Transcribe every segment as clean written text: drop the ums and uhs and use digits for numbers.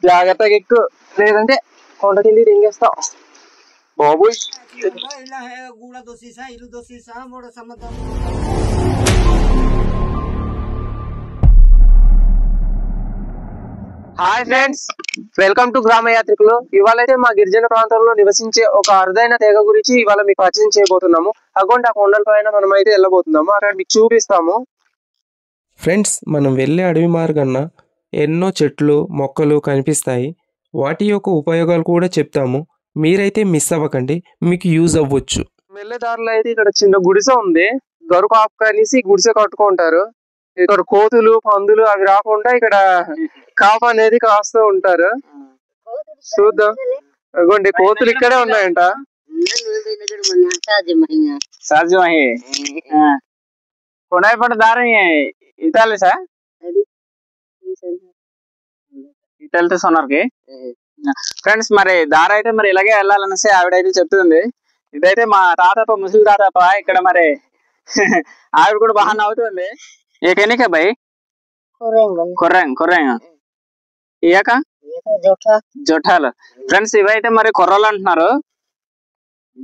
జాగ్రత్తగా ఎక్కువ, లేదంటే కొండ కింది దింగేస్తాం బాబు. హాయ్ ఫ్రెండ్స్, వెల్కమ్ టు గ్రామ యాత్రికులు. ఇవాళ అయితే మా గిరిజన ప్రాంతంలో నివసించే ఒక అరుదైన తెగ గురించి ఇవాళ మీకు పరిచయం చేయబోతున్నాము. అగోండి ఆ కొండల పైన మనం అయితే వెళ్ళబోతున్నాము, అక్కడ మీకు చూపిస్తాము. ఫ్రెండ్స్, మనం వెళ్ళే అడవి మార్గాన ఎన్నో చెట్లు మొక్కలు కనిపిస్తాయి. వాటి యొక్క ఉపయోగాలు కూడా చెప్తాము. మీరైతే మిస్ అవ్వకండి, మీకు యూజ్ అవ్వచ్చు. వెళ్ళే దారిలో అయితే ఇక్కడ చిన్న గుడిసె ఉంది. గరుకు ఆకు అనేసి గుడిసె కట్టుకుంటారు. ఇక్కడ కోతులు పందులు అవి రాకుండా ఇక్కడ కాపు అనేది కాస్తూ ఉంటారు. చూద్దాం. అగోండి కోతులు ఇక్కడే ఉన్నాయంట. కొనాయిపట్టు దారం ఇతాలి సార్ ఇతలితే సోనర్కి ఫ్రెండ్స్. మరి దారి అయితే మరి ఇలాగే వెళ్ళాలనేసి ఆవిడైతే చెప్తుంది. ఇదైతే మా తాతప్ప ముసలి తాతప్ప ఇక్కడ మరి ఆవిడ కూడా బాగా నవ్వుతుంది. ఏకెనికే భయ్ కొర్రెంగ్ కొర్రెంగ్ ఇయక జొఠాలు. ఫ్రెండ్స్ ఇవైతే మరి కొర్రలు అంటున్నారు.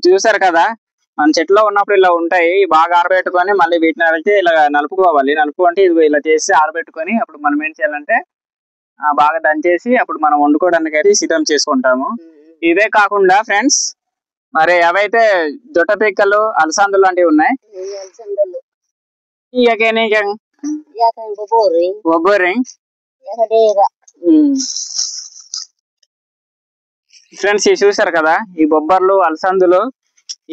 చూసారు కదా, మన చెట్లో ఉన్నప్పుడు ఇలా ఉంటాయి. బాగా ఆరబెట్టుకొని మళ్ళీ వీటిని అయితే ఇలా నలుపుకోవాలి. నలుపుకుంటే ఇది ఇలా చేసి ఆరబెట్టుకొని అప్పుడు మనం ఏం చేయాలంటే బాగా దంచేసి అప్పుడు మనం వండుకోవడానికి అయితే సిద్ధం చేసుకుంటాము. ఇవే కాకుండా ఫ్రెండ్స్ మరి అవైతే జొట్ట పిక్కలు అలసందులు లాంటివి ఉన్నాయి. ఫ్రెండ్స్ ఇవి చూసారు కదా, ఈ బొబ్బర్లు అలసందులు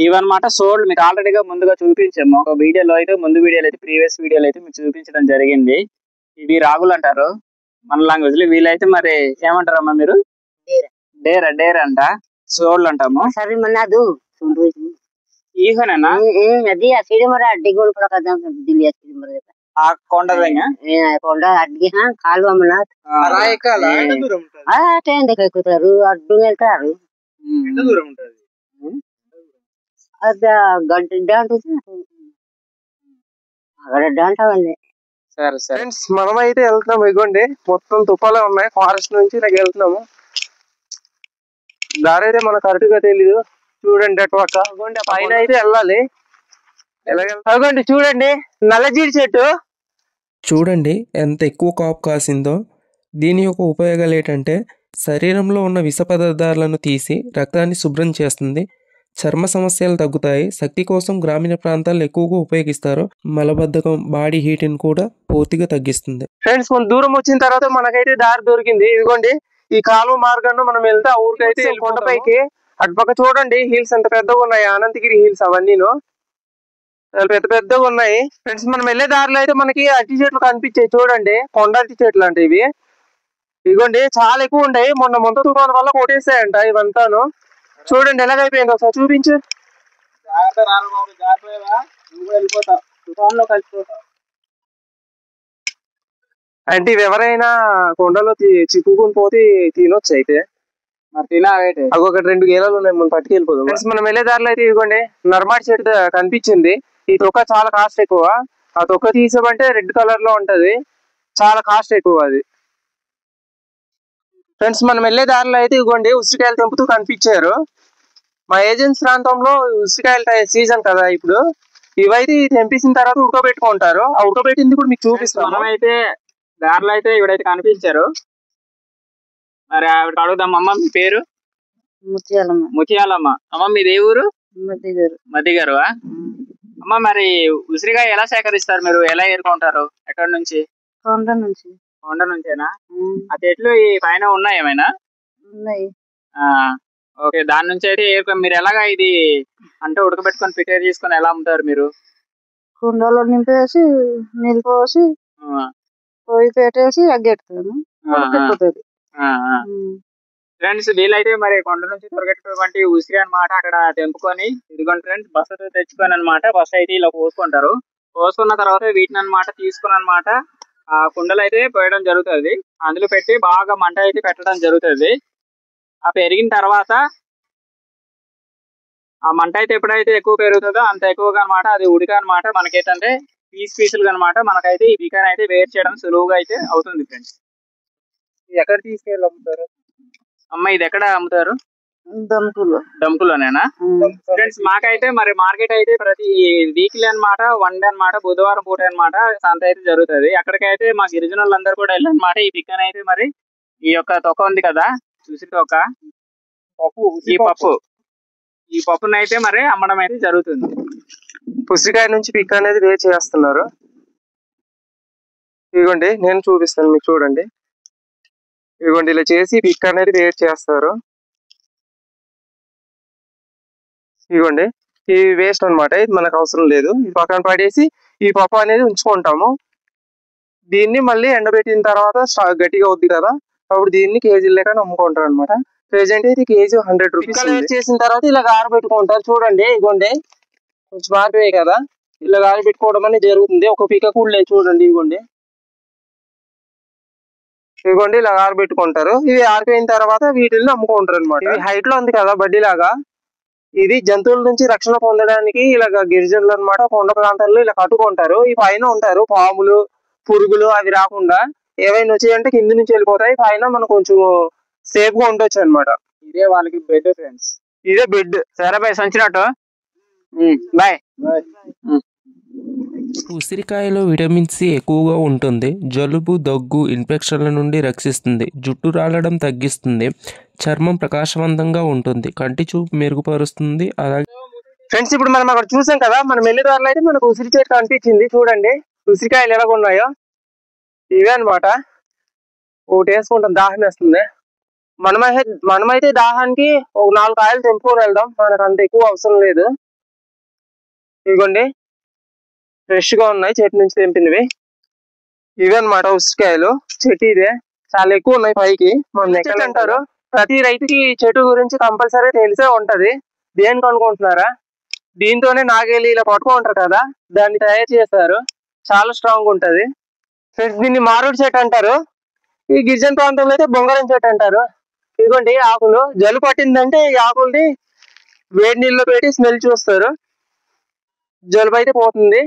ఇవన్నమాట. సోల్ మీకు ఆల్రెడీగా ముందుగా చూపించాము ఒక వీడియోలో అయితే, ముందు వీడియోలో అయితే ప్రీవియస్ వీడియోలో అయితే మీకు చూపించడం జరిగింది. ఇవి రాగులు అంటారు మన లాంగ్వేజ్ లో. వీళ్ళైతే మరి ఏమంటారమ్మా మీరు? డేరా డేరా అంట, సోళ్ళు అంటాము. ఈహనేనా కొండ ఎక్కుతారు, అడ్డు వెళ్తారు. ఫ్రెండ్స్ మనం అయితే వెళ్తున్నాము. ఇగోండి మొత్తం తుప్పలే ఉన్నాయి. ఫారెస్ట్ నుంచి నాకు వెళ్తున్నాము. దారి అయితే మనకు కరెక్ట్ గా తెలీదు. చూడండి అటు పక్క అగోండి పైన అయితే వెళ్ళాలి. అగోండి చూడండి నల్లజీడి చెట్టు. చూడండి ఎంత ఎక్కువ కాపు కాసిందో. దీని యొక్క ఉపయోగాలు ఏంటంటే శరీరంలో ఉన్న విష పదార్థాలను తీసి రక్తాన్ని శుభ్రం చేస్తుంది. చర్మ సమస్యలు తగ్గుతాయి. శక్తి కోసం గ్రామీణ ప్రాంతాల్లో ఎక్కువగా ఉపయోగిస్తారు. మలబద్ధకం, బాడీ హీట్ని కూడా పూర్తిగా తగ్గిస్తుంది. ఫ్రెండ్స్ కొంత దూరం వచ్చిన తర్వాత మనకైతే దారి దొరికింది. ఇదిగోండి ఈ కాలువ మార్గాన్ని మనం వెళ్తే ఆ ఊరికైతే కొండపైకి. అటుపక్క చూడండి హిల్స్ ఎంత పెద్దగా ఉన్నాయి. అనంతగిరి హిల్స్ అవన్నీను పెద్ద పెద్దగా ఉన్నాయి. ఫ్రెండ్స్ మనం వెళ్ళే దారిలో అయితే మనకి అరటి చెట్లు కనిపించాయి. చూడండి కొండ అరటి చెట్లు అంటే ఇవి. ఇదిగోండి చాలా ఎక్కువ ఉంటాయి. మొన్న తుఫాను వల్ల కొట్టేసాయంట ఇవంతాను. చూడండి ఎలాగైపోయింది, ఒకసారి చూపించు. అంటే ఇవి ఎవరైనా కొండలో చిక్కుకుని పోతే తినొచ్చు. అయితే అవి ఒకటి 2 గేలాలు ఉన్నాయి, మనం పట్టుకెళ్ళిపోదాం. మనం వెళ్ళే దారిలో అయితే ఇదిగోండి నర్మాడి చెట్టు కనిపించింది. ఈ తొక్క చాలా కాస్ట్ ఎక్కువ. ఆ తొక్క తీసామంటే రెడ్ కలర్ లో ఉంటది, చాలా కాస్ట్ ఎక్కువ అది. ఫ్రెండ్స్ మనం వెళ్ళే దారిలో అయితే ఇదిగోండి ఉసిరికాయలు తెంపుతూ కనిపించారు. మా ఏజెన్సీ ప్రాంతంలో ఉసిరికాయల సీజన్ కదా ఇప్పుడు. ఇవైతే తెంపేసిన తర్వాత ఉడకబెట్టుకుంటారు. ఆ ఉడకబెట్టింది కూడా మీకు చూపిస్తాం. మనమైతే దారిలో అయితే ఇవిడైతే కనిపించారు. మరి ఆవిడ అడుగుదాం. అమ్మ మీ పేరు? ముత్యాలమ్మ. అమ్మ మీది ఏ ఊరు? మద్దిగారు. అమ్మ మరి ఉసిరికాయ ఎలా సేకరిస్తారు మీరు? ఎలా ఏరుకుంటారు? ఎక్కడి నుంచి? కొండ నుంచేనా? ఆ చెట్లు ఈ పైన ఉన్నాయి ఏమైనా? ఓకే, దాని నుంచి అయితే మీరు ఎలాగా ఇది అంటే ఉడకబెట్టుకొని ప్రిపేర్ చేసుకొని ఎలా అమ్ముతారు మీరు? కుండలో నింపేసి నీళ్ళు పోసి పొయ్యి పెట్టేసి అగ్గెట్టుతాను. ఫ్రెండ్స్ వీలైతే మరి కొండ నుంచి దొరికేటటువంటి ఉసిరి అనమాట అక్కడ తెంపుకొని, ఇదిగోండి ఫ్రెండ్స్ బస్సుతో తెచ్చుకొని అనమాట. బస్సు అయితే ఇలా పోసుకుంటారు. పోసుకున్న తర్వాత వీటిని అనమాట తీసుకుని అనమాట ఆ కుండలు అయితే పోయడం జరుగుతుంది. అందులో పెట్టి బాగా మంట అయితే పెట్టడం జరుగుతుంది. ఆ పెరిగిన తర్వాత ఆ మంట అయితే ఎప్పుడైతే ఎక్కువ పెరుగుతుందో అంత ఎక్కువగా అనమాట అది ఉడిక అనమాట. మనకైతే పీసులుగా అనమాట మనకైతే ఈ పికాన్ అయితే వేరు చేయడం సులువుగా అయితే అవుతుంది ఫ్రెండ్స్. ఎక్కడ తీసుకెళ్ళి అమ్ముతారు? అమ్మ ఇది ఎక్కడ అమ్ముతారు? దమ్కులు. డంకులోనేనా? ఫ్రెండ్స్ మాకైతే మరి మార్కెట్ అయితే ప్రతి వీక్లీ అన్నమాట, వన్ డే అన్నమాట, బుధవారం పూట అన్నమాట సంత అయితే జరుగుతుంది. అక్కడికైతే మా గిరిజనులందరూ కూడా వెళ్ళనమాట. ఈ పిక్కన్ అయితే మరి ఈ యొక్క తొక్క ఉంది కదా, ఉసిరి తొక్క, ఈ పప్పునైతే మరి అమ్మడం అయితే జరుగుతుంది. ఉసిరికాయ నుంచి పిక్ అనేది వేరు చేస్తున్నారు. ఇదిగోండి నేను చూపిస్తాను మీకు, చూడండి. ఇదిగోండి ఇలా చేసి పిక్ అనేది వేరు చేస్తారు. ఇదిగోండి ఇది వేస్ట్ అన్నమాట, ఇది మనకు అవసరం లేదు. ఇది పక్కన పడేసి ఈ పప్పు అనేది ఉంచుకుంటాము. దీన్ని మళ్ళీ ఎండబెట్టిన తర్వాత గట్టిగా అవుద్ది కదా, అప్పుడు దీన్ని కేజీ లెక్క అమ్ముకుంటారు అనమాట. ప్రెసెంట్ అయితే కేజీ 100 రూపీస్. చేసిన తర్వాత ఇలా ఆరబెట్టుకుంటారు. చూడండి ఇదిగోండి కొంచెం ఆరిపోయాయి కదా, ఇలా ఆరబెట్టుకోవడం అనేది జరుగుతుంది. ఒక పిక్క కూడా లేదు చూడండి. ఇదిగోండి ఇలా ఆరబెట్టుకుంటారు. ఇవి ఆరిపోయిన తర్వాత వీటిని అమ్ముకుంటారు అనమాట. ఇది హైట్ లో ఉంది కదా బడ్డీ లాగా, ఇది జంతువుల నుంచి రక్షణ పొందడానికి ఇలాగ గిరిజనులు అనమాట కొండ ప్రాంతాల్లో ఇలా కట్టుకుంటారు. ఈ పైన ఉంటారు పాములు, పురుగులు అవి రాకుండా. ఏవైనా వచ్చాయంటే కింది నుంచి వెళ్ళిపోతాయి, పైన మనం కొంచెం సేఫ్ గా ఉండొచ్చు అనమాట. ఇదే వాళ్ళకి బెడ్ ఫ్రెండ్స్, ఇదే బెడ్. సరే బాయ్, సంచినట్టు బాయ్. ఉసిరికాయలో విటమిన్ సి ఎక్కువగా ఉంటుంది. జలుబు, దగ్గు, ఇన్ఫెక్షన్ల నుండి రక్షిస్తుంది. జుట్టు రాలడం తగ్గిస్తుంది. చర్మం ప్రకాశవంతంగా ఉంటుంది. కంటి చూపు మెరుగుపరుస్తుంది. అలాగే ఫ్రెండ్స్ ఇప్పుడు మనం అక్కడ చూసాం కదా, మనం వెళ్ళే దారిలో అయితే మనకు ఉసిరి చెట్టు కనిపించింది. చూడండి ఉసిరికాయలు ఎలాగ ఉన్నాయో, ఇవే అనమాట. ఒకటి వేసుకుంటాం, దాహం వేస్తుంది. మనమైతే దాహానికి ఒక 4 కాయలు తెంపుకొని వెళ్దాం, మనకు అంత ఎక్కువ అవసరం లేదు. ఇదిగోండి ఫ్రెష్ గా ఉన్నాయి, చెట్టు నుంచి తెంపినవి. ఇవే అనమాట ఉసిరికాయలు. చెట్టు ఇదే, చాలా ఎక్కువ ఉన్నాయి పైకి. మనం ఎక్కడ అంటారు, ప్రతి రైతుకి చెట్టు గురించి కంపల్సరీ తెలిసే ఉంటది. దేనికి అనుకుంటున్నారా, దీంతోనే నాగేలి ఇలా పట్టుకుంటారు కదా, దాన్ని తయారు చేస్తారు. చాలా స్ట్రాంగ్ ఉంటది. దీన్ని మారుడు చెట్టు అంటారు. ఈ గిరిజన ప్రాంతంలో అయితే బొంగరం చెట్టు అంటారు. ఇదిగోండి ఆకులు, జలు పట్టిందంటే ఈ ఆకుల్ని వేడి నీళ్ళలో పెట్టి స్మెల్ చూస్తారు, జలుబు అయితే పోతుంది.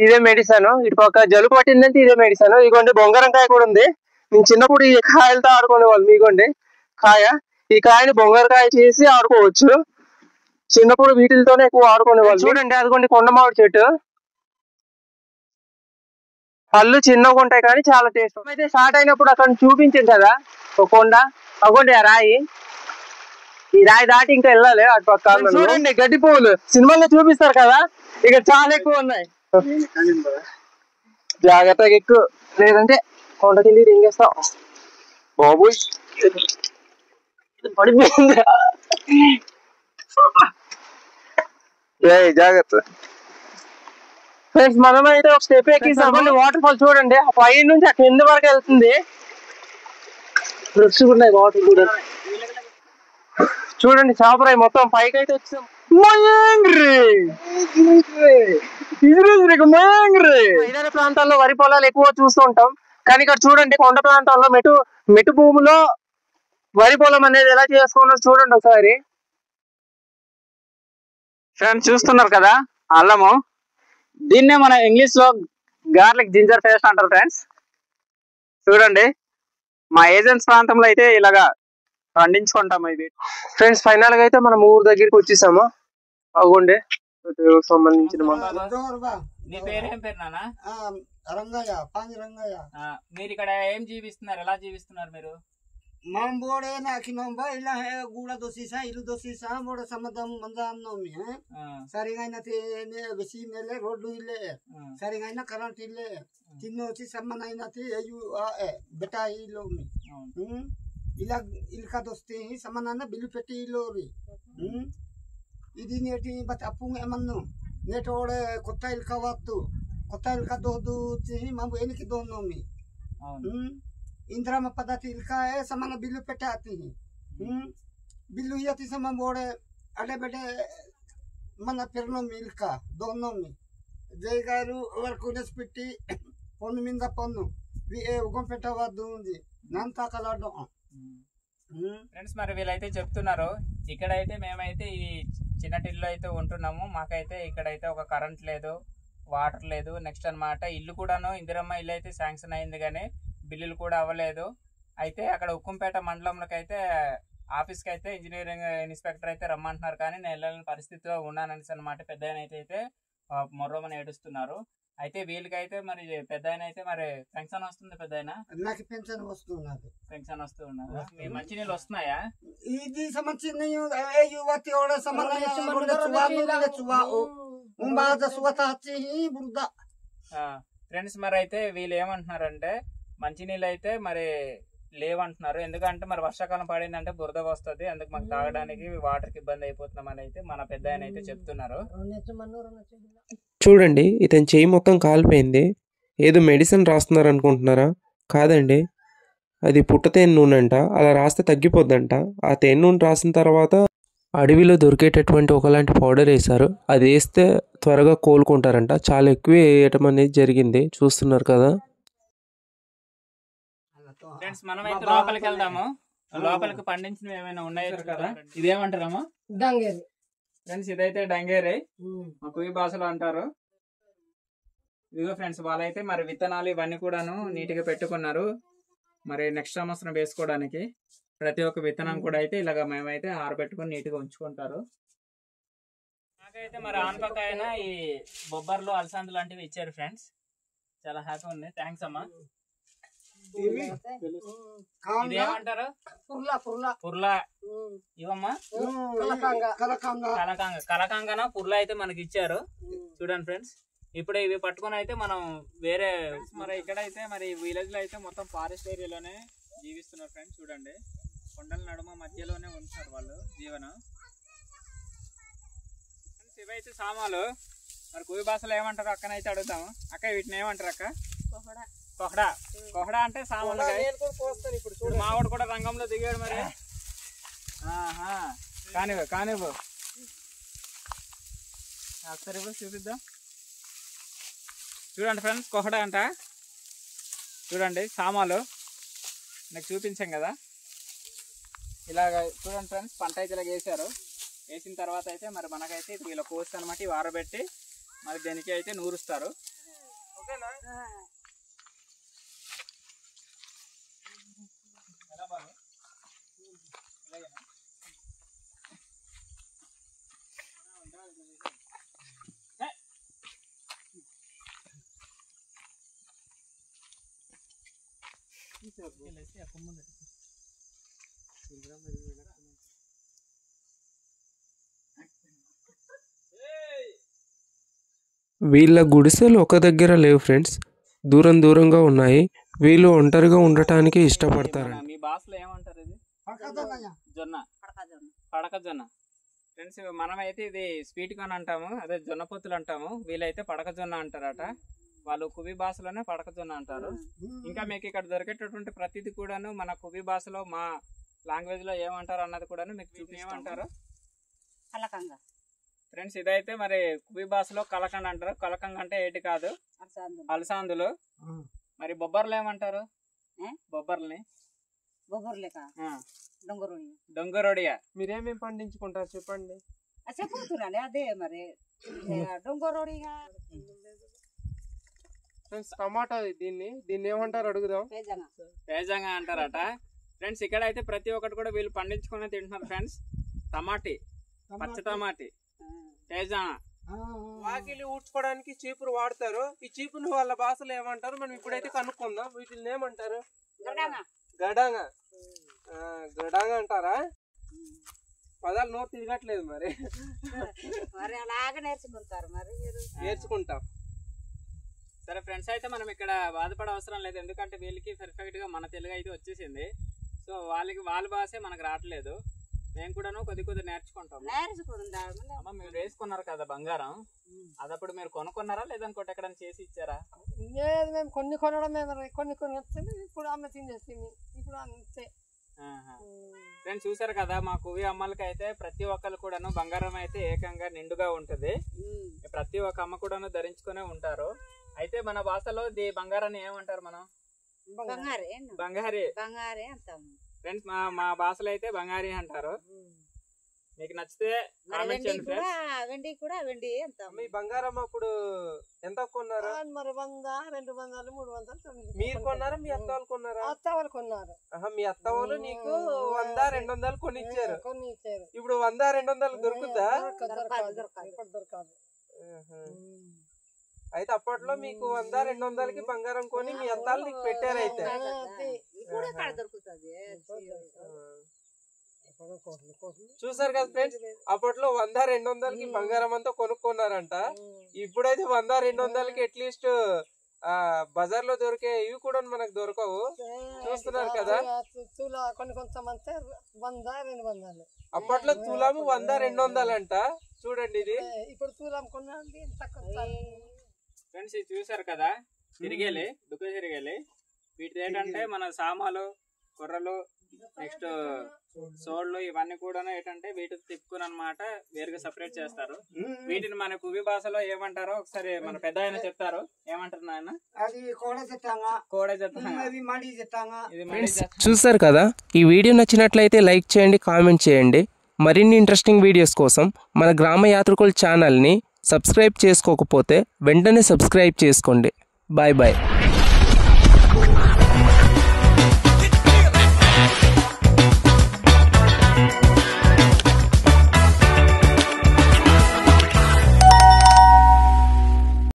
ఇదే మెడిసిన్. ఇటు పక్క జలుబు పట్టిందంటే ఇదే మెడిసిన్. ఇదిగోండి బొంగరంకాయ కూడా ఉంది. మేము చిన్నప్పుడు ఈ కాయలతో ఆడుకునే వాళ్ళం. ఇదిగోండి కాయ, ఈ కాయని బొంగరకాయ చేసి ఆడుకోవచ్చు. చిన్నప్పుడు వీటితోనే ఎక్కువ ఆడుకునే వాళ్ళు. చూడండి అదిగోండి కొండ మామిడి చెట్టు. పళ్ళు చిన్నగా ఉంటాయి కానీ చాలా టేస్ట్. అయితే స్టార్ట్ అయినప్పుడు అక్కడ చూపించాం కదా ఒక కొండ, అగోండి ఆ రాయి. ఈ రాయి దాటి ఇంకా వెళ్ళాలి అటు పక్క. చూడండి గడ్డి పువ్వులు సినిమాల్లో చూపిస్తారు కదా, ఇక్కడ చాలా ఎక్కువ ఉన్నాయి. జాగ్రత్తగా ఎక్కువ, లేదంటే కొండ కింద రింగేస్తాం. బాబు పడిపోయింది, జాగ్రత్త. ఫ్రెండ్స్ మనమైతే ఒక స్టెప్ ఎక్కిస్తాం. వాటర్ ఫాల్ చూడండి, ఆ పై నుంచి ఆ కింద వరకు వెళ్తుంది. ఫ్రెష్ ఉన్నాయి వాటర్ కూడా. చూడండి చాపరాయి మొత్తం పైకి అయితే వచ్చాం. ఇతర ప్రాంతాల్లో వరి పొలాలు ఎక్కువ చూస్తూ ఉంటాం, కానీ ఇక్కడ చూడండి కొండ ప్రాంతాల్లో మెట్టు భూమిలో వరి పొలం అనేది ఎలా చేసుకున్నారు చూడండి ఒకసారి. ఫ్రెండ్స్ చూస్తున్నారు కదా అల్లము, దీన్నే మన ఇంగ్లీష్ లో గార్లిక్ జింజర్ పేస్ట్ అంటారు. ఫ్రెండ్స్ చూడండి, మా ఏజెంట్స్ ప్రాంతంలో అయితే ఇలాగా పండించుకుంటాము ఇది. ఫ్రెండ్స్ ఫైనల్ గా అయితే మనం ఊరు దగ్గరికి వచ్చేసాము. అవ్వండి సంబంధించిన నీ పేరేం పేరు నాన్న? రంగయ్య, పాంగి రంగయ్య. మీరు ఇక్కడ ఏం జీవిస్తున్నారు, ఎలా జీవిస్తున్నారు మీరు? మనం బోడే నాకినోంబా ఇలా గూడ దోసీసా ఇల్లు దోసీసా బోడ సమ్మదం మందాన్నోమి సరిగైన బిసి నెలే రోడ్డు ఇల్లే సరిగైన కరెంట్ ఇల్లే తిన్న వచ్చి సమ్మనైన బెటా ఇల్లోమి ఇలా ఇల్కా దోస్తే సమ్మనన్న బిల్లు పెట్టి ఇల్లోరి ఇది నేటి బట్ అప్పు ఏమన్ను నేటి ఓడే కొత్త ఇల్కా వద్దు కొత్త ఇల్కా దోదు మాకు ఎనికి దోన్నోమి इंदिरा पद्धति इल्का है समान बिल्लू पेटे आती है बिल्लू ये समान बोड़े अडे बेटे मन फिरनो मिल्का दोनों में जय गारू वर्कुनेस पिट्टी पन्नु मिंद पन्नु उगम పెట్టవ దూంది నంతా కలాడో. ఫ్రెండ్స్ మరి వీళ్ళైతే చెప్తున్నారు, ఇక్కడైతే మేమైతే ఈ చిన్న టిల్లో అయితే ఉంటున్నాము. మాకైతే ఇక్కడైతే ఒక కరెంట్ లేదు, వాటర్ లేదు. నెక్స్ట్ అన్నమాట ఇల్లు కూడాను ఇందిరమ్మ ఇల్లు అయితే శాంక్షన్ అయింది కానీ బిల్లులు కూడా అవ్వలేదు. అయితే అక్కడ ఉక్కుంపేట మండలంలోకి అయితే ఆఫీస్కి అయితే ఇంజనీరింగ్ ఇన్స్పెక్టర్ అయితే రమ్మంటున్నారు, కానీ నేను వెళ్ళని పరిస్థితిలో ఉన్నాననేసి అనమాట. పెద్ద ఆయన అయితే మొర్రమని ఏడుస్తున్నారు. అయితే వీళ్ళకైతే మరి పెద్ద ఆయన అయితే మరి పెన్షన్ వస్తుంది. పెద్ద ఆయన నాకు పెన్షన్ వస్తున్నది. పెన్షన్ వస్తూ ఉన్నారు. మీ మంచినీళ్ళు వస్తున్నాయా? ఇది మంచి యువతి ఫ్రెండ్స్ మరి అయితే వీళ్ళు ఏమంటున్నారంటే మంచినీళ్ళు అయితే మరి లేవంటున్నారు. ఎందుకంటే మరి వర్షాకాలం పడిందంటే బురద వస్తుంది, అందుకు మాకు తాగడానికి వాటర్కి ఇబ్బంది అయిపోతున్నామని అయితే మన పెద్ద ఆయన అయితే చెప్తున్నారు. చూడండి, ఇతని చేయి మొత్తం కాలిపోయింది. ఏదో మెడిసిన్ రాస్తున్నారు అనుకుంటున్నారా? కాదండి, అది పుట్ట తేనె నూనె అంట. అలా రాస్తే తగ్గిపోద్దంట. ఆ తేనె నూనె రాసిన తర్వాత అడవిలో దొరికేటటువంటి ఒకలాంటి పౌడర్ వేశారు. అది వేస్తే త్వరగా కోలుకుంటారంట. చాలా ఎక్కువ వేయటం అనేది జరిగింది, చూస్తున్నారు కదా. ఫ్రెండ్స్ మనం అయితే లోపలికి వెళ్దాము. లోపలికి పండించినవి ఏమైనా ఉన్నాయో కదా. ఇదేమంటారమ్మా? డంగేరి. ఫ్రెండ్స్ ఇదైతే డంగేరి, మా కుయి భాషలో అంటారు. ఇదిగో ఫ్రెండ్స్ వాళ్ళైతే మరి విత్తనాలు ఇవన్నీ కూడాను నీట్ గా పెట్టుకున్నారు. మరి నెక్స్ట్ సంవత్సరం వేసుకోవడానికి ప్రతి ఒక్క విత్తనం కూడా అయితే ఇలాగ మేమైతే ఆరబెట్టుకుని నీట్ గా ఉంచుకుంటారు. నాకైతే మరి ఆనపక్క అయినా ఈ బొబ్బర్లు అలసంద లాంటివి ఇచ్చారు ఫ్రెండ్స్. చాలా హ్యాపీ ఉంది. థ్యాంక్స్ అమ్మా. ఇదేమంటారు? పుర్లా. ఇవమ్మా కలకంగన పుర్లా అయితే మనకి ఇచ్చారు. చూడండి ఫ్రెండ్స్, ఇప్పుడు ఇవి పట్టుకుని అయితే మనం వేరే మరి ఇక్కడ అయితే మరి విలేజ్ లో అయితే మొత్తం ఫారెస్ట్ ఏరియాలోనే జీవిస్తున్నారు ఫ్రెండ్స్. చూడండి, కొండల నడుమ మధ్యలోనే ఉంటున్నారు వాళ్ళు జీవనం. ఇవైతే సామాలు మరి కువి భాషలో ఏమంటారు అక్కనైతే అడుగుతాము. అక్క వీటిని ఏమంటారు అక్క? కొహడా. కొహడా అంటే సామాన్లు. ఇప్పుడు మావాడు కూడా రంగంలో దిగాడు మరి. కానివ్వు సరే చూపిద్దాం. చూడండి ఫ్రెండ్స్, కొహడా అంట. చూడండి సామాలు నాకు చూపించాం కదా. ఇలాగ చూడండి ఫ్రెండ్స్, పంట అయితే ఇలాగ వేసారు. వేసిన తర్వాత అయితే మరి మనకైతే ఇది ఇలా కోసి అనమాట. ఇవి ఆరబెట్టి మరి దీనికి అయితే నూరుస్తారు. ఓకేనా? వీళ్ళ గుడిసెలు ఒక దగ్గర లేవు ఫ్రెండ్స్, దూరం దూరంగా ఉన్నాయి. వీళ్ళు ఒంటరిగా ఉండటానికి ఇష్టపడతారు. మీ భాషలో ఏమంటారు? ఇది జొన్న, పడక జొన్న. ఫ్రెండ్స్ మనమైతే ఇది స్వీట్ కార్న్ అంటాము, అదే జొన్న పొత్తులు అంటాము. వీళ్ళైతే పడక జొన్న అంటారట. వాళ్ళు కువి భాషలోనే పడక జొన్న అంటారు. ఇంకా మీకు ఇక్కడ దొరికేటటువంటి ప్రతిదీ కూడాను మన కువి భాషలో మా లాంగ్వేజ్ లో ఏమంటారు అన్నది కూడాను మీకు చూపి. ఏమంటారు? కలకంగ. ఫ్రెండ్స్ ఇదైతే మరి కువి భాషలో కలకండ అంటారు. కలకంగ అంటే ఏంటి కాదు, అలసాందులు. మరి బొబ్బర్లు ఏమంటారు? బొబ్బర్లని డొంగరోడియా. మీరేమేమి పండించుకుంటారు చెప్పండి. చెప్పుతున్నాను అదే మరి డొంగరోడిగా. టమాటా, దీన్ని ఏమంటారు అడుగుదాం. పేజంగా అంటారట. ఫ్రెండ్స్ ఇక్కడ అయితే ప్రతి ఒక్కటి కూడా వీళ్ళు పండించుకునే తింటున్నారు ఫ్రెండ్స్. టమాటీ, పచ్చ టమాటీ, పేజంగా. వాకిలి ఊడ్చుకోవడానికి చీపురు వాడతారు. ఈ చీపురు వాళ్ళ భాషలో ఏమంటారు మనం ఇప్పుడైతే కనుక్కుందాం. వీటిని ఏమంటారు? గడాంగ. గడాంగ అంటారా? పదాలు నోరు తిరగట్లేదు మరి. అలాగే నేర్చుకుంటారు మరి. నేర్చుకుంటాం. సరే ఫ్రెండ్స్, అయితే మనం ఇక్కడ బాధపడే అవసరం లేదు, ఎందుకంటే వీళ్ళకి పర్ఫెక్ట్ గా మన తెలుగు అయితే వచ్చేసింది. సో వాళ్ళ భాషే మనకు రావట్లేదు. మేము కూడాను కొద్ది నేర్చుకుంటాం. అమ్మ మీరు వేసుకున్నారు కదా బంగారం, అదప్పుడు మీరు కొనుక్కున్నారా లేదనుకోండి ఎక్కడ చేసి ఇచ్చారా? లేదు, మేము కొన్ని కొనడమే, కొన్ని వచ్చింది. ఇప్పుడు అమ్మ తినేసింది. ఇప్పుడు అంతే. ఫ్రెండ్స్ చూసారు కదా, మా కువి అమ్మలకి అయితే ప్రతి ఒక్కరు కూడాను బంగారం అయితే ఏకంగా నిండుగా ఉంటది. ప్రతి ఒక్క అమ్మ కూడాను ధరించుకునే ఉంటారు. అయితే మన భాషలో బంగారాన్ని ఏమంటారు మనం? బంగారి. ఫ్రెండ్స్ మా భాషలో అయితే బంగారి అంటారు. మీకు నచ్చితే కామెంట్ వెండి చేయండి కూడా ఫ్రెండ్స్. వెండి కూడా వెండి ఎంత మీ బంగారం అప్పుడు ఎంత కొన్నారా? మరి 100, 200, 300 మీరు కొన్నారా మీ అత్త వాళ్ళు కొన్నారా? అత్త వాళ్ళు కొన్నారు. మీ అత్త వాళ్ళు నీకు 100, 200 కొని ఇచ్చారు. కొన్ని ఇచ్చారు. ఇప్పుడు 100, 200 దొరుకుతా? దొరకాలి. ఇప్పుడు దొరకాలి. అయితే అప్పట్లో మీకు 100, 200కి బంగారం కొని మీ అత్తాలు నీకు పెట్టారు అయితే. ఇప్పుడు కాడ దొరుకుతుంది. చూసారు కదా ఫ్రెండ్స్, అప్పట్లో 100, 200కి బంగారం అంతా కొనుక్కున్నారంట. ఇప్పుడైతే 100, 200కి అట్లీస్ట్ బజార్ లో దొరికే ఇవి కూడా మనకు దొరకవు. చూస్తున్నారు కదా, కొన్ని కొంతమంది 100, 200. అప్పట్లో తులాము 100, 200 అంట. చూడండి ఇది. ఇప్పుడు తులం కొనండి ఫ్రెండ్స్ ఇది చూసారు కదా, తిరిగేలి దుఃఖ తిరిగేలి. వీటిది ఏంటంటే మన సామాలు, కుర్రలు, నెక్స్ట్ సోళ్ళు ఇవన్నీ కూడా ఏంటంటే వీటిని తిప్పుకుని అనమాట వేరుగా సెపరేట్ చేస్తారు. వీటిని మన కువి భాషలో ఏమంటారో ఒకసారి మన పెద్ద ఆయన చెప్తారు. ఏమంటారు నాయన? అది కోడ చెత్తాంగా, కోడ చెత్తంగా, ఇది మడి చెత్తాంగా. చూసారు కదా, ఈ వీడియో నచ్చినట్లయితే లైక్ చేయండి, కామెంట్ చేయండి. మరిన్ని ఇంట్రెస్టింగ్ వీడియోస్ కోసం మన గ్రామ యాత్రికుల ఛానల్ని సబ్స్క్రైబ్ చేసుకోకపోతే వెంటనే సబ్స్క్రైబ్ చేసుకోండి. Bye bye.